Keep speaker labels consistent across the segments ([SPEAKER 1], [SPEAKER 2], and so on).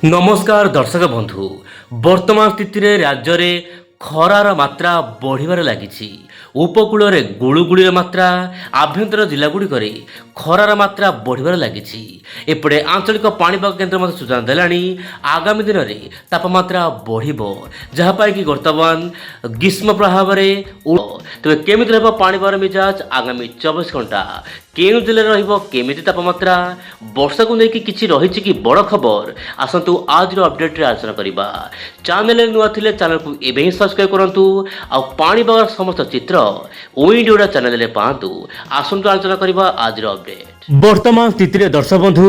[SPEAKER 1] नमस्कार दर्शक बंधु वर्तमान स्थित राज्य में खरार मात्रा बढ़िबार लागिछि। उपकूल में गुळुगुळीर मात्रा आभ्यंतर जिलागुड़िक खरार मात्रा बढ़िबार लागिछि। एपटे आंचलिक पाणीपाग केन्द्र मते सूचना देलानी आगामी दिन में तापमात्रा बढ़िबो, जहाँपाई कि वर्तमान ग्रीष्म प्रभाव तेज केमी रह पाणीपाग मिजाज आगामी 24 घंटा केउ जिले केमी तापमात्रा वर्षा को लेकिन किसी रही कि बड़ खबर आसतु आज अपडेट रे आलोचना करबा। चैनल नुआ थिले चैनल को एबे ही सब्सक्राइब करंतु आ पाणीपाग समस्त चित्र ओइंडोडा चैनल रे पांतु। आसतु आलोचना करबा आज अपडेट। वर्तमान स्थित रे दर्शक बंधु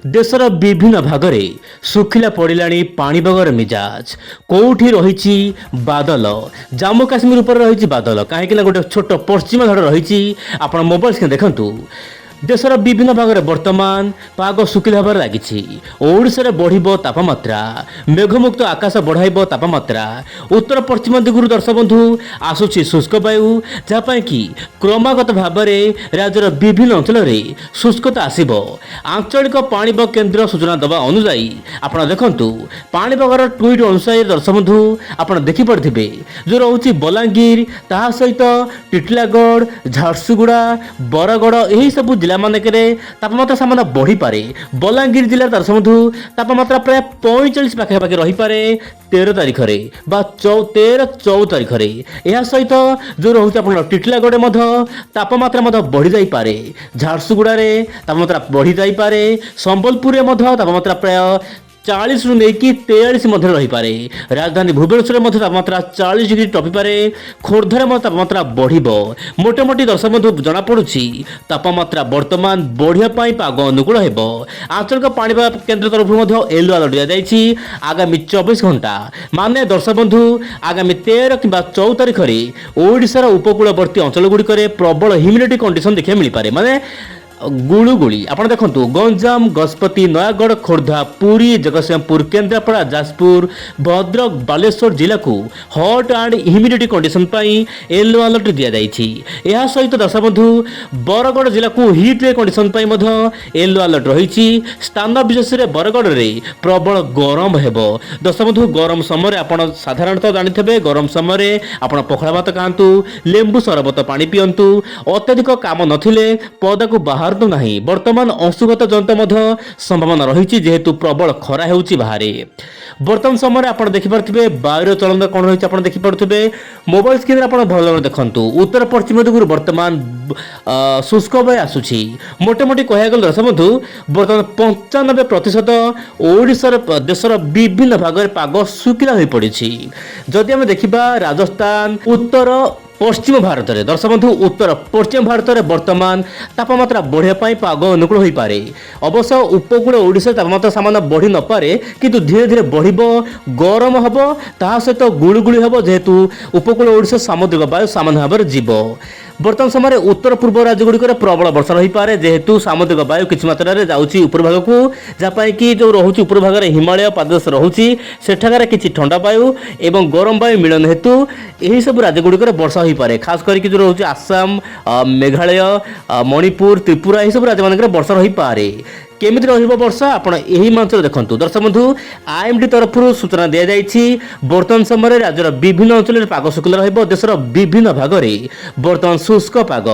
[SPEAKER 1] देशर विभिन्न भाग में सुखिला पड़िलाणी पाणीपागर मिजाज। कोठी रही बादल, जम्मू काश्मीर उपर रही बादल, कहीं गोटे छोट पश्चिम झड़ रही। आप मोबाइल स्क्रीन देखु देशर विभिन्न भाग में वर्तमान पाग सुखिला होबार लागिछि। ओडिशा रे बढ़िबो तापमात्रा, मेघमुक्त आकाश बढ़ाइब तापमात्रा। उत्तर पश्चिम दिगुरु दर्शक बंधु आसुछि शुष्क वायु, जहाँपाई कि क्रमागत भाव में राज्यर विभिन्न अंचल में शुष्कता आसिबो। आंचलिक पाणीपाग केन्द्र सूचना दबा अनुसायी आपण देखंतु पाणीपागर ट्वीट अनुसार दर्शक बंधु आपण देखि पड़िथिबे जो रहुछि बलांगीर, ताहा सहित टिटलागढ़, झारसुगुड़ा, बरगड़ एही सब जिला मानकरे तापमात्रा सामान्य बढ़ी पारे। बलांगीर जिला दर्शक बंधु तापमात्रा प्राय 45 पाखापाखि रही पारे 13 तारिख में बा 13-14 तारिख में। यह सहित जो रोचे आप टिटलागढ़ तापमात्रा बढ़ी जाई पारे, झारसुगुड़ा तापमात्रा बढ़ी जाई पारे, संबलपुर में तापमात्रा प्राय 40 रु लेकिन 43 मध्य रही पारे। राजधानी भुवनेश्वर में तापमात्रा 40 डिग्री टपी पारे। खोर्धार में तापमात्रा बढ़िबो। मोटामोटी दर्शक बंधु जना पड़ुछि तापमात्रा वर्तमान बढ़िया पाग अनुकूल हेबो। आंचलिक पाणीपाग केन्द्र तरफ येलो अलर्ट दिया जायछि आगामी 24 घंटा माने दर्शक बंधु आगामी 13 कि 14 तारिख में ओडिशार उपकूलवर्ती अंचल गुड़िक प्रबल ह्यूमिडिटी कंडीशन देखा मिल पारे। माने गुळुगुळी आपण देखंतु गंजाम, गजपति, नयागढ़, खोर्धा, पुरी, जगतसिंहपुर, केन्द्रापड़ा, जाजपुर, भद्रक, बालेश्वर जिला को hot and humidity condition pi yellow alert दिया जायछि। एहा सहित दर्शक बंधु बरगड़ जिला को हीट रे कंडीशन पाई मध्य येलो अलर्ट रहिछि। स्थान विशेष रे बरगड़ रे प्रबल गरम हेबो। दर्शक बंधु गरम समय आपण साधारणतः जानिथिबे गरम समय आपण पखळा भात खाआंतु, लेंबू सरबत पानी पियंतु, अत्यधिक काम नथिले पदा को बाहर नहीं। वर्तमान अंशुगत जंत संभावना रही जेहेतु प्रबल खरा होउछि बाहर। वर्तमान समय आप देखिपे वायुर चलन कौन रही आप देखिपे मोबाइल स्क्रीन आप भल देखु उत्तर पश्चिम दिगु वर्तमान शुष्क वायु आसुछि। मोटामोटी कह दर्शक बंधु वर्तमान 95% ओडिशार देशर विभिन्न भाग में पाग सुखिला हो पड़ी। जदि आम देखा राजस्थान, उत्तर पश्चिम भारत में दर्शक बंधु उत्तर पश्चिम भारत में वर्तमान तापमात्रा बढ़िया पाग अनुकूल हो पारे। अवश्य उपकूल ओडिशा तापमात्रा सामान्य बढ़ी न पारे किंतु धीरे धीरे बढ़िबो, गरम हबो, ता सहित गुळुगुळी हबो जेहेतु उपकूल ओडिशा सामुद्रिक वायु सामान्य भाव में जीव। वर्तमान समय उत्तर पूर्व राज्य गुड़िक प्रबल वर्षा रही पारे जेहेतु सामुद्रिक वायु किसी मात्रा रे जाउछि ऊपर भाग को, जहाँपाई कि जो रोचे ऊपर भाग में हिमालय प्रदेश रोचे सेठाकार किसी ठंडा वायु एवं गरम वायु मिलन हेतु यही सब राज्य गुड़िक वर्षा हो पारे। खास करके जो रोचे आसाम, मेघालय, मणिपुर, त्रिपुरा यही सब राज्य मानक वर्षा रही पारे। केमिति रहिबो वर्षा आपण एही मंच देखंतु। दर्शक बंधु आईएमडी तरफ सूचना दिया जायछि वर्तमान समय राज्यर विभिन्न अंचल में पाग शुक्ल रहिबो। देशर विभिन्न भाग में वर्तमान शुष्क पाग।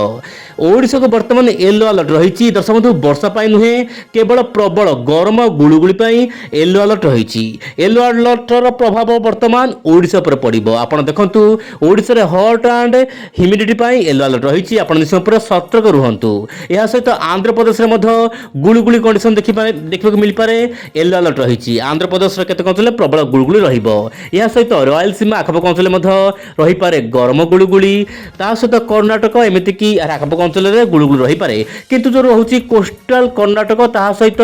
[SPEAKER 1] ओडिशा को वर्तमान येलो अलर्ट रही। दर्शक बंधु वर्षा पाई नुहे केवल प्रबल गरम गुळुगुळी पाई येलो अलर्ट रही। येलो अलर्टर प्रभाव वर्तमान ओडिशा पर पड़िबो। आपण देखंतु ओडिशा रे hot and humidity pi yellow alert रही। आपण निश्चय पूरा सतर्क रुहंतु। या सहित आंध्र प्रदेश रे मध्य गुळुगुळी देखा मिल पारे येलो अलर्ट रही। आंध्र प्रदेश केतक अंचल प्रबल गुळुगुळी रहिबो। या सहित रयलसीमा आखपाख अंचल रही पारे गरम गुळुगुळी, ता सहित कर्णाटक एमती कि आखपाख अंचल में गुळुगुळी रही पारे। किंतु जो रोचे कोस्टाल कर्णाटक ता सहित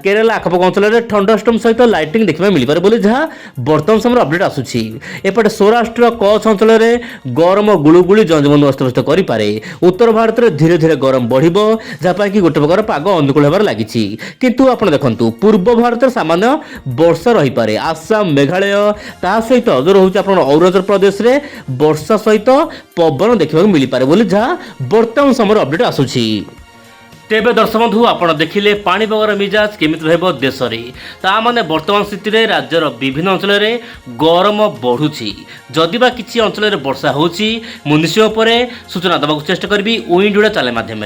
[SPEAKER 1] केरला आखपाख अंचल में थंडरस्टॉर्म सहित लाइटिंग देखा मिल पारे बोली जहाँ वर्तमान समय अपडेट आसुछि। एपटे सौराष्ट्र कच्छ अंचल में गरम गुळुगुळी जनजीवन अस्तव्यस्त करें। उत्तर भारत में धीरे धीरे गरम बढ़िबो, जहाँपाई कि गोटे प्रकार पाग अनुकूल होबार लागिछि। किंतु आपण देखंतु पूर्व भारत सामान्य वर्षा रही पारे। आसाम, मेघालय ता सहित जो रोचे आपण अरुणाचल प्रदेश रे वर्षा सहित पवन देखा मिल पारे बोली जहाँ वर्तमान समय अपडेट आसुछि। तेबे दर्शक बंधु आपण देखिले पाणीपागर मिजाज केमिति रहब देश में ताने वर्तमान स्थित में राज्यर विभिन्न अंचल में गरम बढ़ुची जदि बा किसी अंचल में वर्षा होची मु निश्चय सूचना देवाक चेष्टा करी विंड उड़ा चैनल माध्यम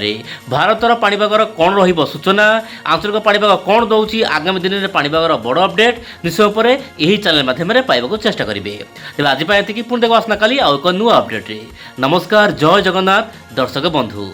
[SPEAKER 1] भारतर पाणीपागर कौन रहिबो सूचना आंचलिक पाणीपाग कौन दौची आगामी दिन में पाणीपागर बड़ अपडेट निश्चय यही चैनल माध्यम पाइबा चेष्टा करेंगे तेज आज पुणी देखा आसना काली आउ एक नुआ अपडेट। नमस्कार, जय जगन्नाथ दर्शक बंधु।